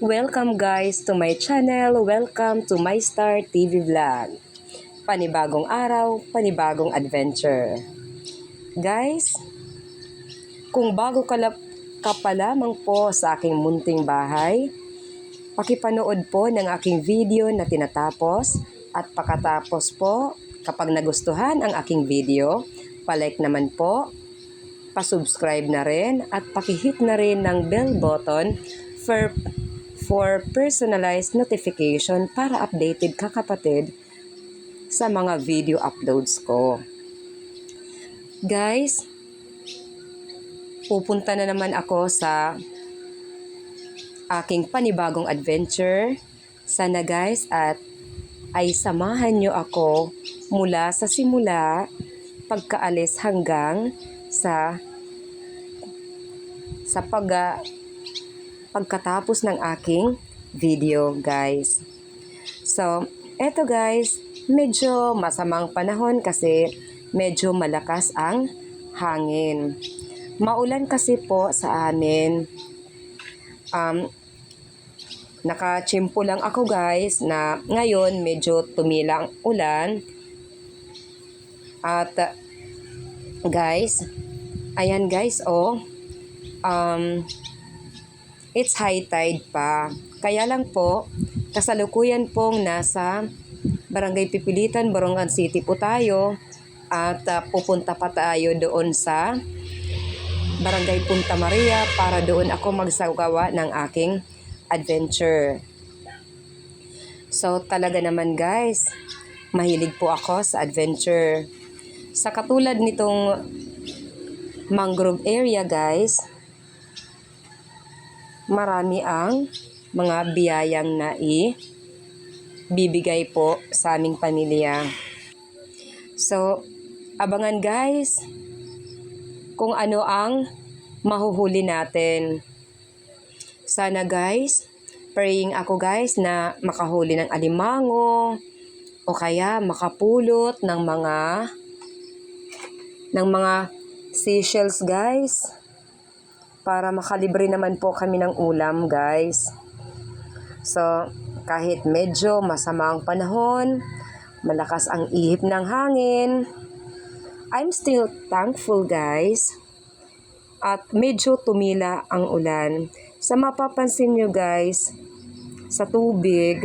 Welcome guys to my channel. Welcome to my Star TV vlog. Panibagong araw, panibagong adventure. Guys, kung bago ka pa lamang po sa aking munting bahay, pakipanood po ng aking video na tinatapos at pakatapos po, kapag nagustuhan ang aking video, palike naman po, pasubscribe na rin at pakihit na rin ng bell button for personalized notification para updated ka kapatid sa mga video uploads ko. Guys, pupunta na naman ako sa aking panibagong adventure. Sana guys at ay samahan nyo ako mula sa simula, pagkaalis hanggang sa pagkatapos ng aking video guys. So, eto guys, medyo masamang panahon kasi medyo malakas ang hangin. Maulan kasi po sa amin. Nakachimpo lang ako guys na ngayon medyo tumilang ulan. At guys, ayan guys it's high tide pa. Kaya lang po, kasalukuyan pong nasa Barangay Pipilitan, Borongan City po tayo. At pupunta pa tayo doon sa Barangay Punta Maria para doon ako magsagawa ng aking adventure. So talaga naman guys, mahilig po ako sa adventure. Sa katulad nitong mangrove area guys, marami ang mga biyayang bibigay po sa aming pamilya. So, abangan guys kung ano ang mahuhuli natin. Sana guys, praying ako guys na makahuli ng alimango o kaya makapulot ng mga seashells guys, para makalibre naman po kami ng ulam guys. So, kahit medyo masama ang panahon, malakas ang ihip ng hangin, I'm still thankful guys. At medyo tumila ang ulan. Sa mapapansin nyo guys, sa tubig,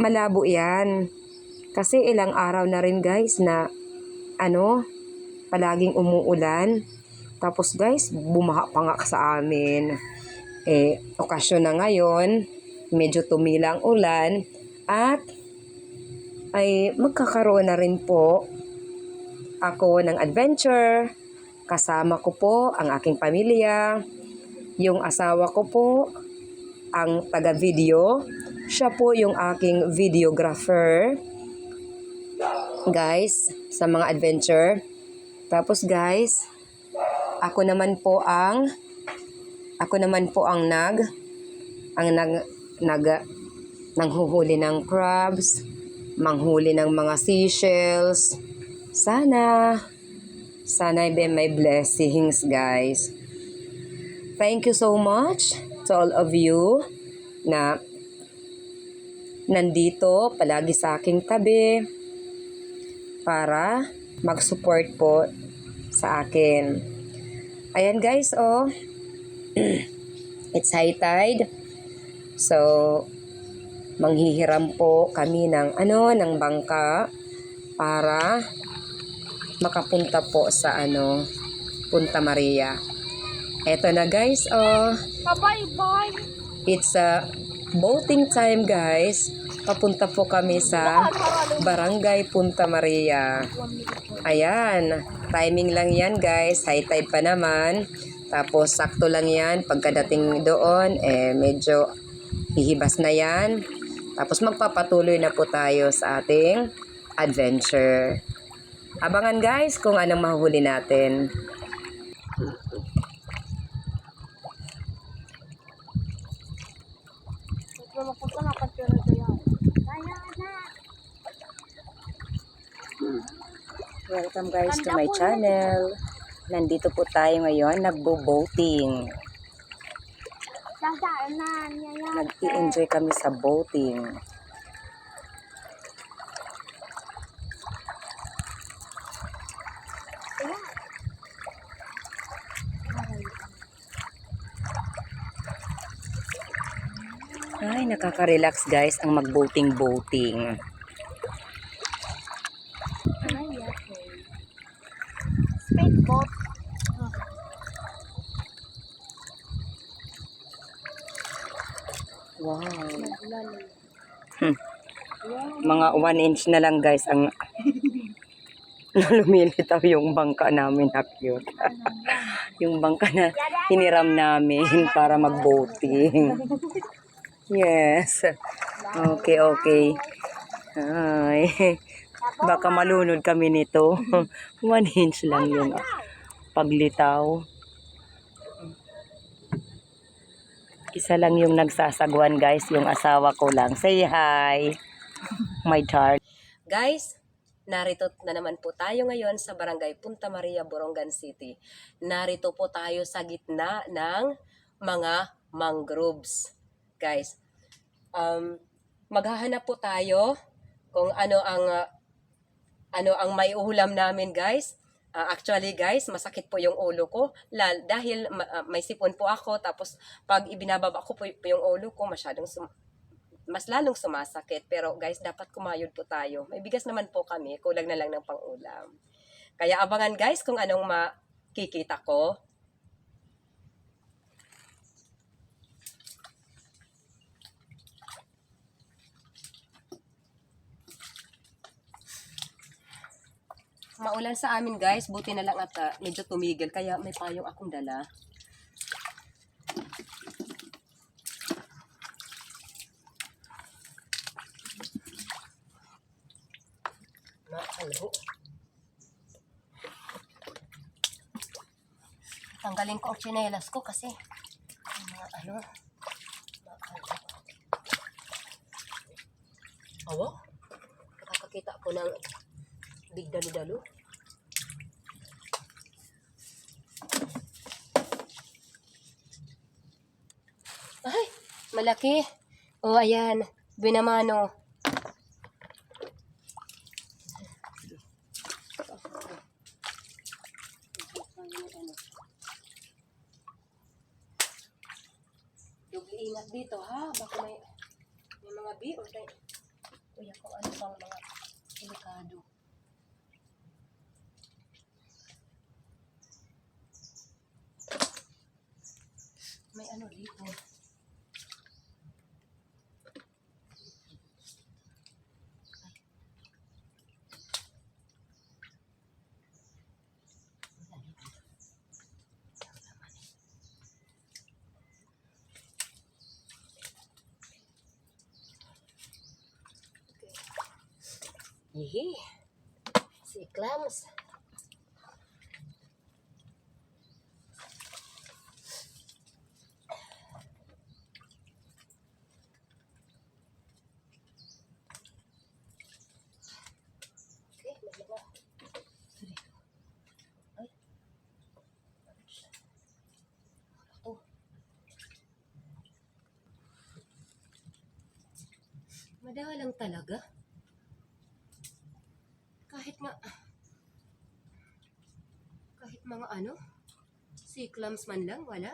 malabo yan. Kasi ilang araw na rin guys na palaging umuulan. Tapos guys, bumaha pa nga sa amin. Okasyon na ngayon, medyo tumila ang ulan at ay magkakaroon na rin po ako ng adventure. Kasama ko po ang aking pamilya. Yung asawa ko po ang taga-video. Siya po yung aking videographer. Guys, sa mga adventure. Tapos guys, ako naman po ang nanghuhuli ng crabs, manghuli ng mga seashells. Sana be my blessings guys. Thank you so much to all of you na nandito palagi sa aking tabi para mag-support po sa akin. Ayan guys, it's high tide. So, manghihiram po kami ng bangka para makapunta po sa Punta Maria. Eto na guys, Bye-bye. it's boating time guys. Papunta po kami sa Barangay Punta Maria. Ayan, timing lang yan guys, high tide pa naman. Tapos sakto lang yan, pagkadating doon, medyo hihibas na yan. Tapos magpapatuloy na po tayo sa ating adventure. Abangan guys kung anong mahuhuli natin. Welcome guys to my channel. Nandito po tayo ngayon, nagbo-boating. Dadaanan niya yan. Nag-i-enjoy kami sa boating. Ay, nakaka-relax guys ang mag-boating-boating. Speedboat. Wow. Mga 1 inch na lang guys ang lumilitaw yung bangka namin na cute. Yung bangka na hiniram namin para mag-boating. Yes. Okay, okay. Ay. Baka malunod kami nito. 1 inch lang yung paglitaw. Isa lang yung nagsasagwan guys, yung asawa ko lang. Say hi, my heart. Guys, narito na naman po tayo ngayon sa Barangay Punta Maria, Borongan City. Narito po tayo sa gitna ng mga mangroves. Guys, maghahanap po tayo kung ano ang may ulam namin guys. Actually guys, masakit po yung ulo ko dahil may sipon po ako, tapos pag ibinababa ko po yung ulo ko mas lalong sumasakit. Pero guys, dapat kumayod po tayo. May bigas naman po kami, kulang na lang ng pang-ulam. Kaya abangan guys kung anong makikita ko. Maulan sa amin guys, buti na lang at medyo tumigil, kaya may payong akong dala. Hello. Tanggalin ko ang tsinelas ko kasi awa, nakakakita ako ng big dalo-dalo. Ay, malaki. Oh, ayan. Binamano. Ingat dito ha. Baka may mga bee or kuya ko ano bang mga delikado. May ano dito. Yee, si clams. Madawa lang talaga. Kahit mga si clams man lang, wala.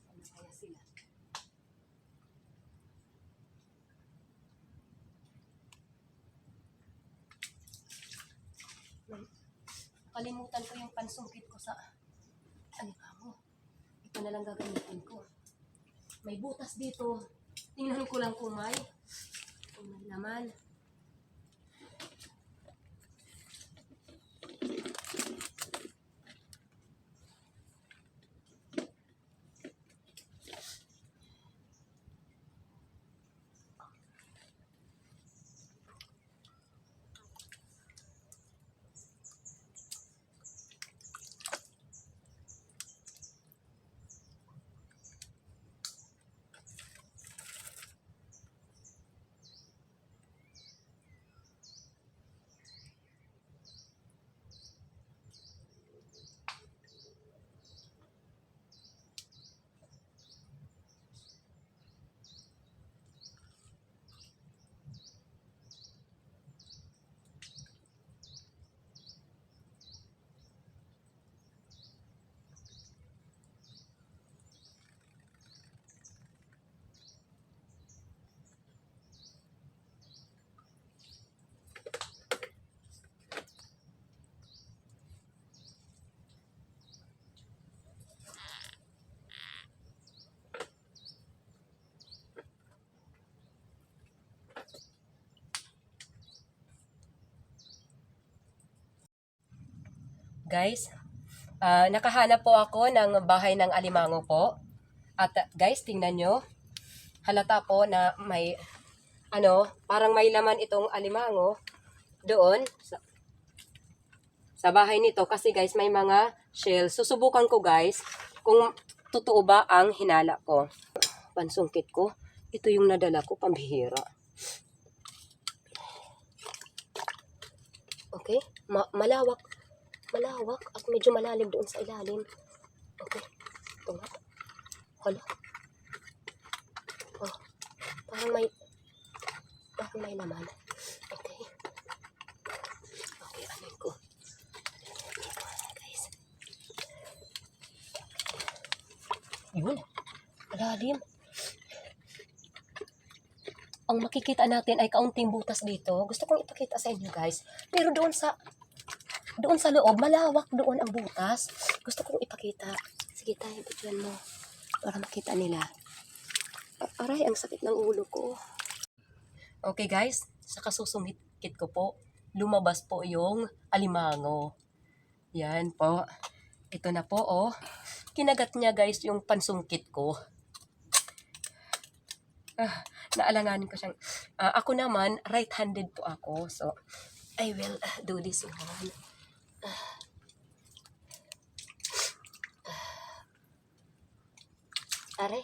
Ano kaya sila? Kalimutan ko yung pansungkit ko sa alikamo. Ito na lang gagamitin ko. May butas dito. Tingnan ko lang kung may laman. guys, nakahanap po ako ng bahay ng alimango po. At guys, tingnan nyo. Halata po na may, parang may laman itong alimango doon sa bahay nito. Kasi guys, may mga shell. Susubukan ko guys kung totoo ba ang hinala ko. Pansungkit ko. Ito yung nadala ko, pambihira. Okay, malawak at medyo malalim doon sa ilalim. Okay, ito nga. Hala. Oh, parang may laman. Okay. Okay, ano ko. Guys. Yun, malalim. Ang makikita natin ay kaunting butas dito. Gusto kong ipakita sa inyo guys. Pero doon sa loob, malawak doon ang butas. Gusto kong ipakita. Sige tayo, bigyan mo. Para makita nila. Aray, ang sakit ng ulo ko. Okay guys, sa kasusungkit ko po, lumabas po yung alimango. Yan po. Ito na po oh. Kinagat niya guys yung pansungkit ko. Naalanganin ko siyang, ako naman, right-handed po ako. So, I will do this one. Are.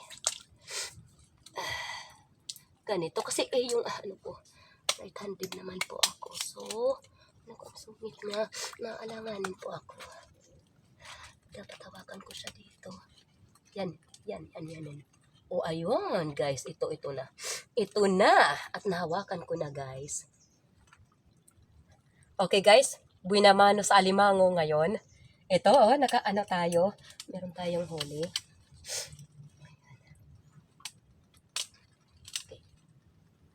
Ganito. Kasi yung, right-handed naman po ako. So, ang sungit niya, naalanganin po ako. Tatawagan ko siya dito. Yan. O, ayun, guys. Ito na. Ito na. At nahawakan ko na, guys. Okay, guys. Buinamano sa alimango ngayon. Ito, nakaano tayo. Meron tayong huli.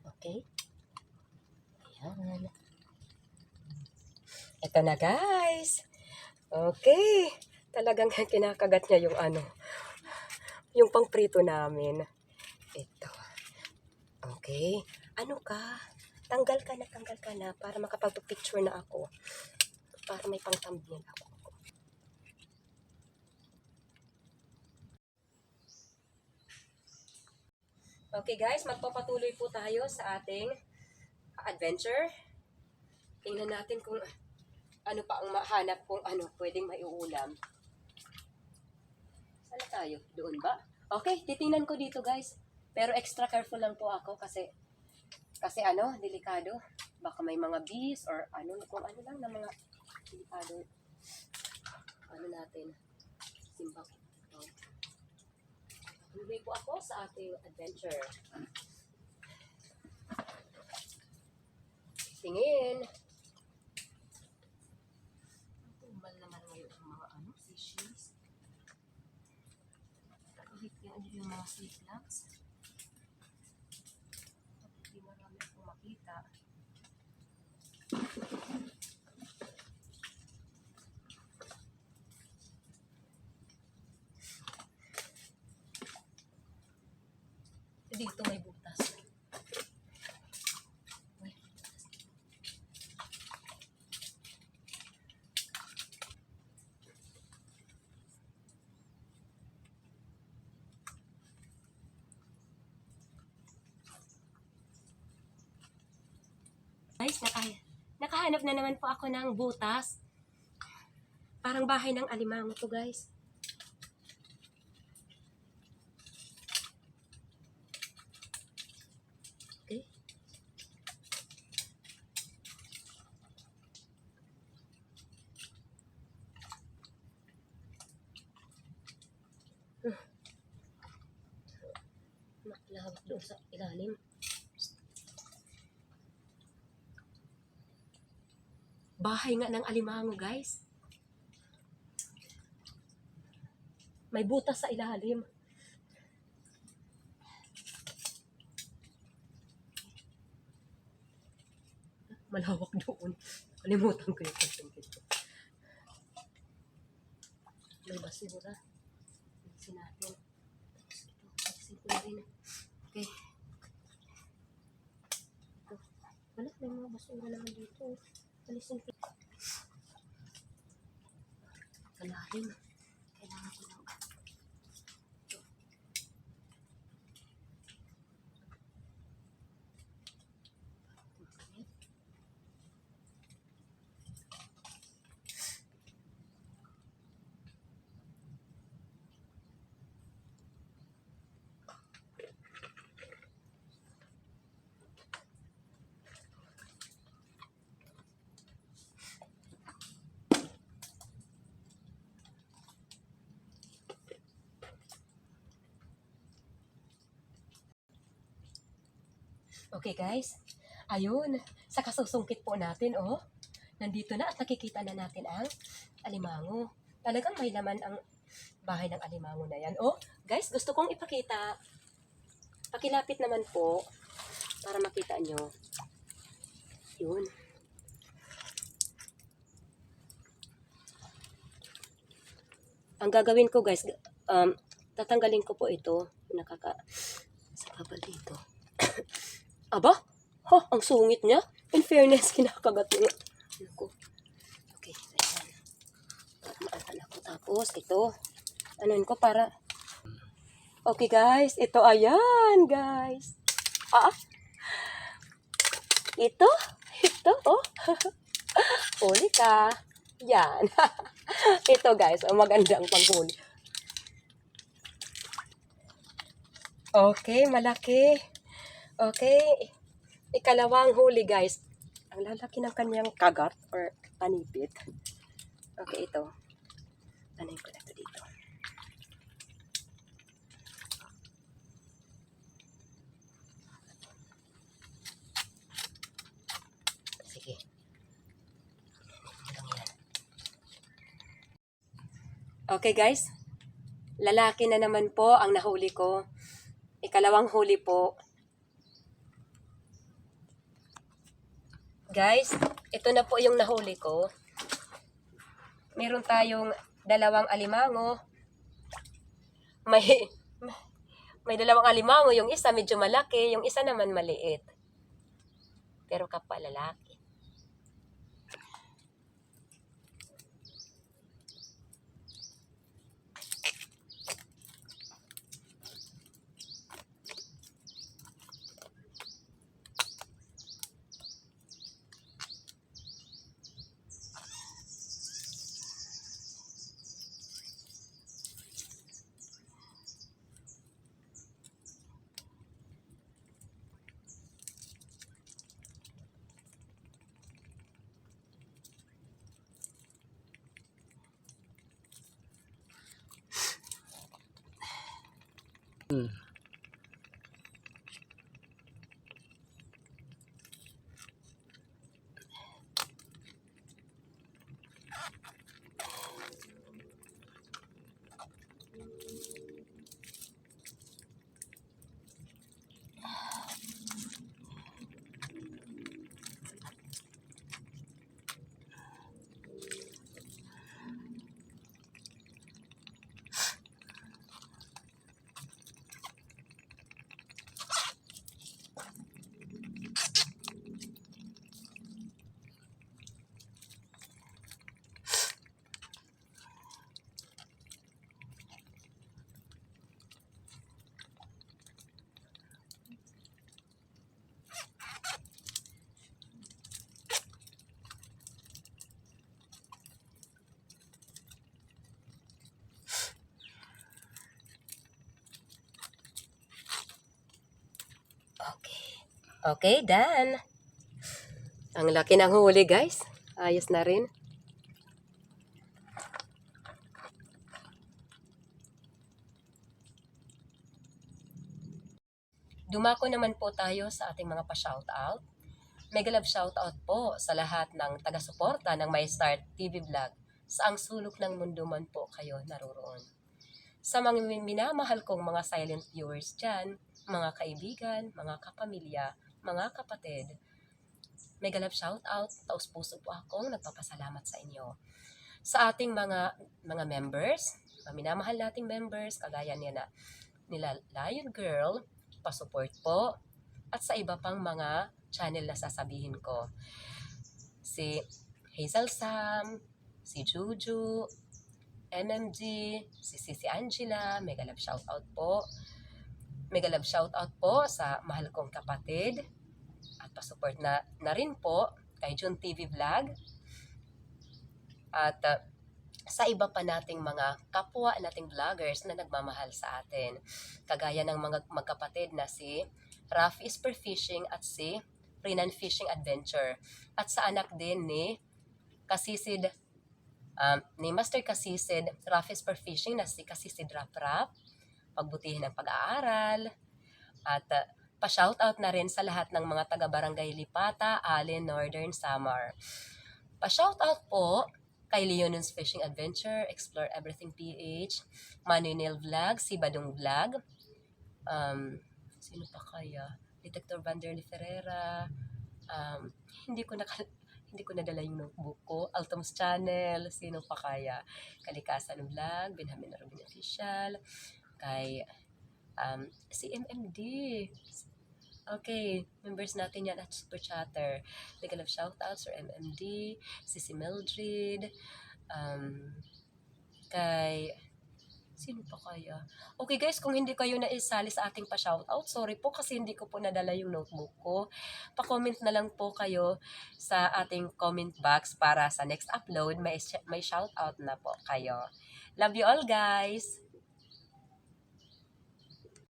Okay. Ayan. Ito na, guys. Okay. Talagang kinakagat niya yung yung pangprito namin. Ito. Okay. Ano ka? Tanggal ka na para makapag-picture na ako. Para may pang-thumbnail ako. Okay guys, magpapatuloy po tayo sa ating adventure. Tingnan natin kung ano pa ang mahanap kung pwedeng maiulam. Saan tayo? Doon ba? Okay, titingnan ko dito guys. Pero extra careful lang po ako kasi delikado. Baka may mga bees or kung ano lang na mga delikado. Natin. Simbang. Tuloy po ako sa ating adventure. Tingin. Tumbal naman ngayon ang mga fishes. Kahit yan yung mga sea plants. Hindi marami akong makita. Dito may butas. Guys, nakahanap na naman po ako ng butas. Parang bahay ng alimango to guys. Okay. Maklawak doon sa ilalim. Bahay nga ng alimango guys. May butas sa ilalim. Malawak doon. Kalimutan ko yung pansungkit ko. May basura. Alisin natin. Alisin ko na rin. Okay. Ito. Wala, may mga basura naman dito. Alisin ko. Akin. Kailangan ko lang. Okay guys, ayun, sa kasusungkit po natin, oh, nandito na at nakikita na natin ang alimango. Talagang may laman ang bahay ng alimango na yan. Oh, guys, gusto kong ipakita. Pakilapit naman po para makita nyo. Yun. Ang gagawin ko guys, tatanggalin ko po ito. Saka ba dito? Aba? Ang sungit niya. In fairness, kinakagat niya. Ako. Okay, ayan. Maantan ako. Tapos, ito. Anuin ko para... Okay, guys. Ito, ayan, guys. Ito. Ito, oh. Huli ka. Yan. Ito, guys. Magandang panghuli. Okay, malaki. Okay. Ikalawang huli, guys. Ang lalaki ng kanyang kagat or panipit. Okay, ito. Ano yung ko dito? Sige. Okay, guys. Lalaki na naman po ang nahuli ko. Ikalawang huli po. Guys, ito na po yung nahuli ko. Meron tayong dalawang alimango. May dalawang alimango. Yung isa medyo malaki, yung isa naman maliit. Pero kapal lalaki. Okay, done. Ang laki ng huli, guys. Ayos na rin. Dumako naman po tayo sa ating mga pa-shoutout. Mega love shoutout po sa lahat ng taga-suporta ng My Start TV Vlog. Saang sulok ng mundo man po kayo naroroon. Sa mga minamahal kong mga silent viewers dyan, mga kaibigan, mga kapamilya, mga kapatid, mega love shoutout, taus-puso po akong nagpapasalamat sa inyo. Sa ating mga members, mga minamahal nating members, kagaya nila Lion Girl, pa-support po, at sa iba pang mga channel na sasabihin ko. Si Hazel Sam, si Juju, MMG, si Sisi Angela, mega love shoutout po. Mega love shoutout po sa mahal kong kapatid. At pasupport na rin po kay Jun TV Vlog. At sa iba pa nating mga kapwa nating vloggers na nagmamahal sa atin. Kagaya ng mga magkapatid na si Raf is per Fishing at si Rinan Fishing Adventure. At sa anak din ni Kasisid, ni Master Kasisid, Raf is per Fishing na si Kasisid Rap Rap. Pagbutihin ang pag-aaral. At pa-shoutout na rin sa lahat ng mga taga-barangay Lipata, Allen, Northern Samar. Pa-shoutout po kay Leon's Fishing Adventure, Explore Everything PH, Manuel Vlog, si Badong Vlog, sino pa kaya? Detector Vanderly Ferreira, hindi ko nadala yung notebook ko, Altom's Channel, sino pa kaya? Kalikasan Vlog, Benjamin Rubin Official, kay si MMD. Okay, members natin yan at Super Chatter. Legal of shoutouts or MMD, si Mildred, kay sino pa kaya? Okay guys, kung hindi kayo naisali sa ating pa-shoutout, sorry po kasi hindi ko po nadala yung notebook ko. Pa-comment na lang po kayo sa ating comment box para sa next upload may shoutout na po kayo. Love you all guys!